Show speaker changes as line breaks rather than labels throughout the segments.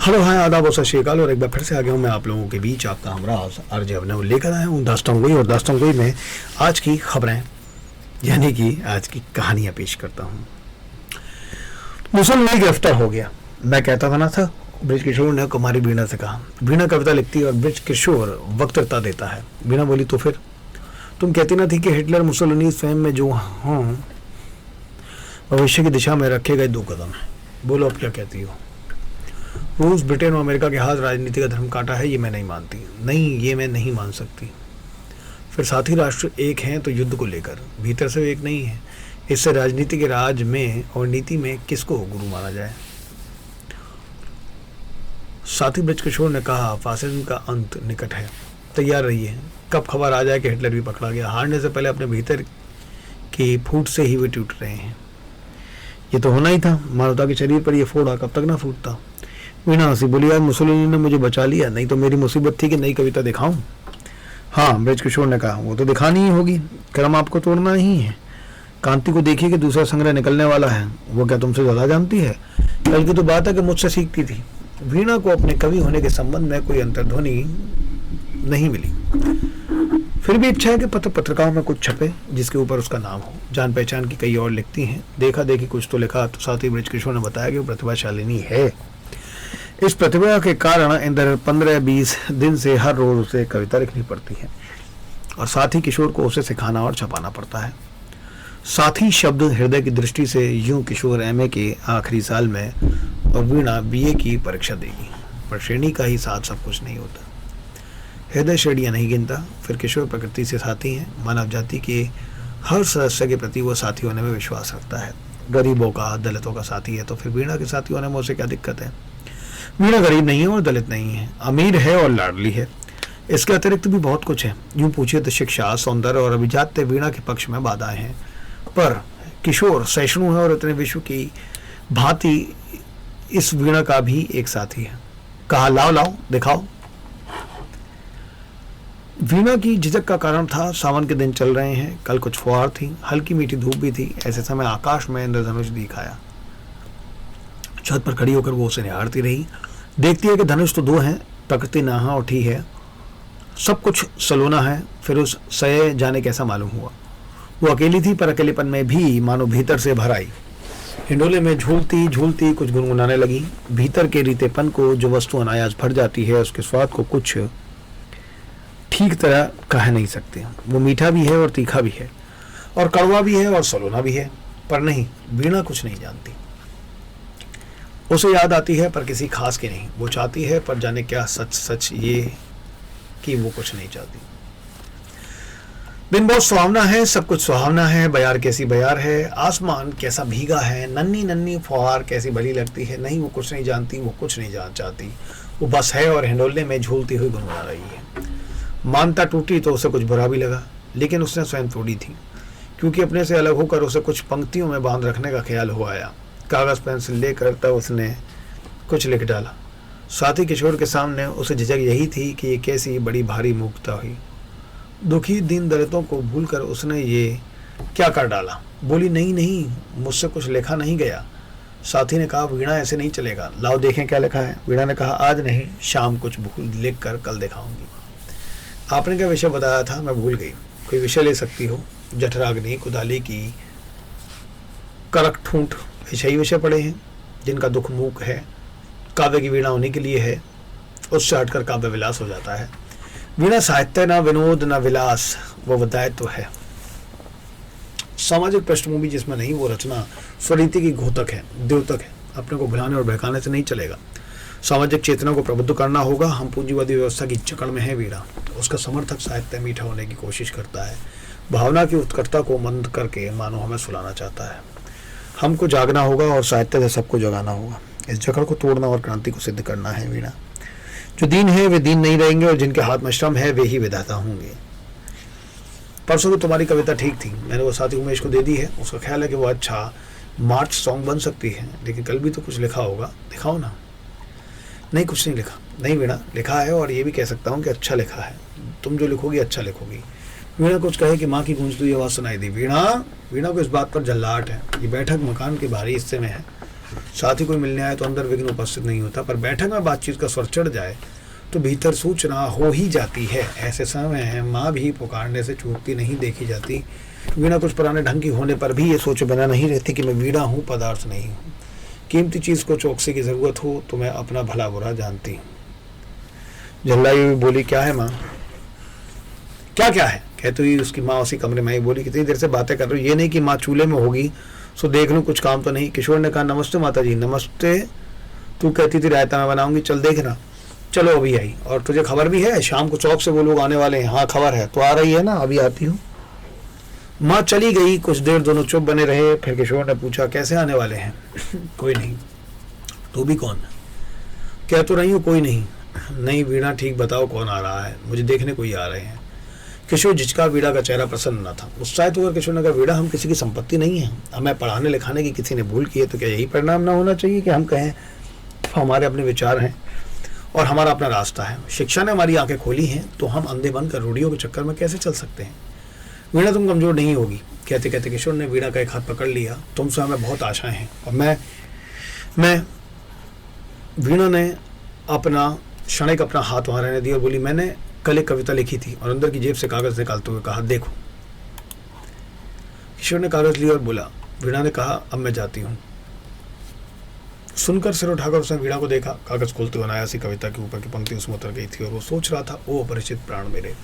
Hello, हाय, आदाब और सत श्री अकाल। और एक बार फिर से आ गया हूँ मैं आप लोगों के बीच, आपका हमरा आरजे अभिनव लेकर आया हूँ दास्तान-गोई। और दास्तान-गोई में आज की खबरें यानी कि आज की कहानियाँ पेश करता हूँ। मुसलमान गिरफ्तार हो गया। मैं कहता बना था, ब्रिज किशोर ने कुमारी वीणा से कहा। वीणा कविता लिखती है और ब्रिज किशोर वक्तृता देता है। वीणा बोली, तो फिर तुम कहती ना थी कि हिटलर मुसोलिनी स्वयं में जो हों भविष्य की दिशा में रखे गए 2 कदम है। बोलो अब क्या कहती हो। रूस, ब्रिटेन और अमेरिका के हाथ राजनीति का धर्म काटा है, ये मैं नहीं मानती। नहीं, ये मैं नहीं मान सकती। फिर साथी राष्ट्र एक हैं तो युद्ध को लेकर भीतर से एक नहीं है। इससे राजनीति के राज में और नीति में किसको गुरु माना जाए। साथी ब्रिज किशोर ने कहा, फासिज्म का अंत निकट है, तैयार रहिए। कब खबर आ जाए कि हिटलर भी पकड़ा गया। हारने से पहले अपने भीतर की फूट से ही वे टूट रहे हैं। ये तो होना ही था। मानवता के शरीर पर यह फोड़ा कब तक ना फूटता। वीणा हंसी बोली, आज मुसोलिनी ने मुझे बचा लिया, नहीं तो मेरी मुसीबत थी कि नई कविता दिखाऊं। हाँ, ब्रिज किशोर ने कहा, वो तो दिखानी ही होगी, क्रम आपको तोड़ना ही है। कांति को देखिए कि दूसरा संग्रह निकलने वाला है। वो क्या तुमसे ज्यादा जानती है? कल की तो बात है कि मुझसे सीखती थी। वीणा को अपने कवि होने के संबंध में कोई अंतर्ध्वनि नहीं मिली। फिर भी इच्छा है कि पत्रिकाओं में कुछ छपे जिसके ऊपर उसका नाम हो। जान पहचान की कई और लिखती हैं, देखा देखी कुछ तो लिखा। तो साथ ही ब्रिज किशोर ने बताया कि वो प्रतिभाशालिनी है। इस प्रतिभा के कारण इंदर 15-20 दिन से हर रोज उसे कविता लिखनी पड़ती है और साथ ही किशोर को उसे सिखाना और छपाना पड़ता है। साथी शब्द हृदय की दृष्टि से यूं किशोर एमए के आखिरी साल में और वीणा बीए की परीक्षा देगी। पर श्रेणी का ही साथ सब कुछ नहीं होता। हृदय श्रेणियां नहीं गिनता। फिर किशोर प्रकृति से साथी हैं। मानव जाति के हर सदस्य के प्रति वो साथी होने में विश्वास रखता है। गरीबों का, दलितों का साथी है तो फिर वीणा के साथी होने में उसे क्या दिक्कत है। वीणा गरीब नहीं है और दलित नहीं है, अमीर है और लाडली है। इसके अतिरिक्त भी बहुत कुछ है। यूं पूछिए तो शिक्षा, सौंदर्य और अभिजात्य वीणा के पक्ष में बाधाएं हैं। पर किशोर सहिष्णु है और इतने विश्व की भांति इस वीणा का भी एक साथी है। कहा, लाओ लाओ दिखाओ। वीणा की झिझक का कारण था, सावन के दिन चल रहे हैं, कल कुछ फुहार थी, हल्की मीठी धूप भी थी। ऐसे समय आकाश में इंद्रधनुष दिखाया। छत पर खड़ी होकर वो उसे निहारती रही। देखती है कि धनुष तो 2 हैं, प्रकृति नहा उठी है, सब कुछ सलोना है। फिर उस सये जाने कैसा मालूम हुआ। वो अकेली थी, पर अकेलेपन में भी मानो भीतर से भर आई। हिंडोले में झूलती झूलती कुछ गुनगुनाने लगी। भीतर के रीतेपन को जो वस्तु अनायास भर जाती है, उसके स्वाद को कुछ ठीक तरह कह नहीं सकते। वो मीठा भी है और तीखा भी है और कड़वा भी है और सलोना भी है। पर नहीं, वीणा कुछ नहीं जानती। उसे याद आती है पर किसी खास की नहीं। वो चाहती है पर जाने क्या सच सच ये कि वो कुछ नहीं चाहती। दिन बहुत सुहावना है, सब कुछ सुहावना है। बयार कैसी बयार है, आसमान कैसा भीगा है, नन्ही नन्ही फुहार कैसी भली लगती है। नहीं, वो कुछ नहीं जानती, वो कुछ नहीं जान चाहती। वो बस है और हिंडोले में झूलती हुई गुनगुना रही है। मानता टूटी तो उसे कुछ बुरा भी लगा, लेकिन उसने स्वयं तोड़ी थी, क्योंकि अपने से अलग होकर उसे कुछ पंक्तियों में बांध रखने का ख्याल हो आया। कागज पेंसिल लेकर तब उसने कुछ लिख डाला। साथी किशोर के सामने उसे झिझक यही थी कि ये कैसी बड़ी भारी मूर्खता हुई। दुखी दीन दलितों को भूलकर उसने ये क्या कर डाला। बोली, नहीं नहीं, मुझसे कुछ लिखा नहीं गया। साथी ने कहा, वीणा ऐसे नहीं चलेगा, लाओ देखें क्या लिखा है। वीणा ने कहा, आज नहीं, शाम कुछ भूल लिख कर कल दिखाऊंगी। आपने क्या विषय बताया था, मैं भूल गई। कोई विषय ले सकती हो। जठराग्नि, कुदाली की करक ठूंठ, ऐसे ही विषय पड़े हैं जिनका दुख मूक है। काव्य की वीणा होने के लिए है, उससे हटकर काव्य विलास हो जाता है। वीणा साहित्य ना विनोद ना विलास, वो विधायत्व है। सामाजिक पृष्ठभूमि जिसमें नहीं, वो रचना स्वरीति की घोतक है, द्योतक है। अपने को भुलाने और बहकाने से नहीं चलेगा। सामाजिक चेतना को प्रबुद्ध करना होगा। हम पूंजीवादी व्यवस्था की जकड़ में है वीणा। उसका समर्थक साहित्य मीठा होने की कोशिश करता है। भावना की उत्कटता को मंद करके मानो हमें सुलाना चाहता है। हमको जागना होगा और साहित्य से सबको जगाना होगा। इस जकड़ को तोड़ना और क्रांति को सिद्ध करना है वीणा। जो दीन है वे दीन नहीं रहेंगे और जिनके हाथ में श्रम है वे ही विधाता होंगे। परसों को तुम्हारी कविता ठीक थी, मैंने वो साथी उमेश को दे दी है। उसका ख्याल है कि वो अच्छा मार्च सॉन्ग बन सकती है, लेकिन कल भी तो कुछ लिखा होगा, दिखाओ ना। नहीं, कुछ नहीं लिखा। नहीं वीणा, लिखा है और ये भी कह सकता हूँ कि अच्छा लिखा है। तुम जो लिखोगी अच्छा लिखोगी। वीणा कुछ कहे कि माँ की गूंजती हुई आवाज़ सुनाई दी। वीणा, वीणा को इस बात पर जल्लाहट है। ये बैठक मकान के बाहरी हिस्से में है। साथ ही कोई मिलने आए तो अंदर विघ्न उपस्थित नहीं होता, पर बैठक में बातचीत का स्वर चढ़ जाए तो भीतर सूचना हो ही जाती है। ऐसे समय है माँ भी पुकारने से चूकती नहीं देखी जाती। वीणा कुछ पुराने ढंग की होने पर भी ये सोचे बिना नहीं रहती कि मैं वीणा हूँ, पदार्थ नहीं हूँ। कीमती चीज़ को चौकसी की ज़रूरत हो तो मैं अपना भला बुरा जानती हूँ। झल्लाई हुई बोली, क्या है माँ? क्या क्या है? कहते हुई उसकी माँ उसी कमरे में ही बोली, कितनी देर से बातें कर रही हो, ये नहीं कि माँ चूल्हे में होगी सो देख लूँ कुछ काम तो नहीं। किशोर ने कहा, नमस्ते माता जी। नमस्ते, तू कहती थी रायता मैं बनाऊंगी, चल देखना। चलो अभी आई, और तुझे खबर भी है शाम को चौक से वो लोग आने वाले हैं? हाँ खबर है। तो आ रही है ना? अभी आती हूँ। माँ चली गई। कुछ देर दोनों चुप बने रहे। फिर किशोर ने पूछा, कैसे आने वाले हैं? कोई नहीं। तू भी कौन? कह तो रही हूँ कोई नहीं। नहीं वीणा ठीक बताओ कौन आ रहा है? मुझे देखने कोई आ रहे हैं। किशोर झिझका, वीणा का चेहरा प्रसन्न न था। उत्साहित होकर किशोर ने कहा, वीणा हम किसी की संपत्ति नहीं है। हमें पढ़ाने लिखाने की किसी ने भूल की है तो क्या यही परिणाम ना होना चाहिए कि हम कहें हमारे अपने विचार हैं और हमारा अपना रास्ता है? शिक्षा ने हमारी आंखें खोली हैं तो हम अंधे बनकर रूढ़ियों के चक्कर में कैसे चल सकते हैं? वीणा तुम कमजोर नहीं होगी। कहते कहते किशोर ने वीणा का एक हाथ पकड़ लिया। तुमसे हमें बहुत आशाएं हैं। और मैं वीणा ने अपना क्षणिक अपना हाथ वहाँ रहने दिया और बोली, मैंने कल एक कविता लिखी थी। और अंदर की जेब से कागज निकालते हुए कहा, देखो। किशोर ने कागज लिया और बोला। वीणा ने कहा, अब मैं जाती हूँ। सुनकर सिर उठाकर उसने वीणा को देखा। कागज खोलते हुए अनायासी कविता के ऊपर की पंक्ति उसमें उतर गई थी और वो सोच रहा था, ओ अपरिचित प्राण मेरे,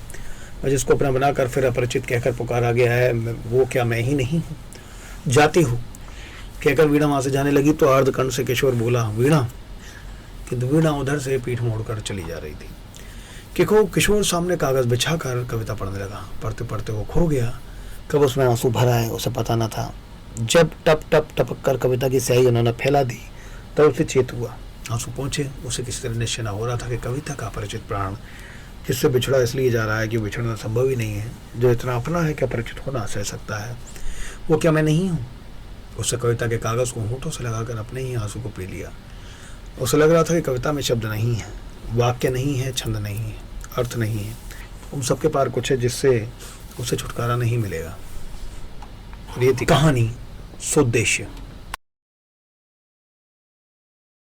मैं जिसको अपना बनाकर फिर अपरिचित कहकर पुकारा गया है, वो क्या मैं ही नहीं हूँ? जाती हूँ कहकर वीणा वहां से जाने लगी तो अर्धकंठ से किशोर बोला, वीणा। किंतु वीणा उधर से पीठ मोड़कर चली जा रही थी। किशोर सामने कागज बिछाकर कविता पढ़ने लगा। पढ़ते पढ़ते वो खो गया। कब उसमें आंसू भरा है उसे पता न था। जब टप टप टपक कर कविता की स्याही उन्होंने फैला दी तब उसे चेत हुआ। आंसू पहुंचे। उसे किसी तरह निश्चय न हो रहा था कि कविता का अपरिचित प्राण जिससे बिछड़ा इसलिए जा रहा है कि बिछड़ना संभव ही नहीं है, जो इतना अपना है कि अपरिचित होना सह सकता है, वो क्या मैं नहीं हूँ? उसे कविता के कागज को होंठों से लगाकर अपने ही आंसू को पी लिया। उसे लग रहा था कि कविता में शब्द नहीं है, वाक्य नहीं है, छंद नहीं है, अर्थ नहीं है, उन सबके पार कुछ है जिससे उसे छुटकारा नहीं मिलेगा। और ये थी कहानी, सोद्देश्य।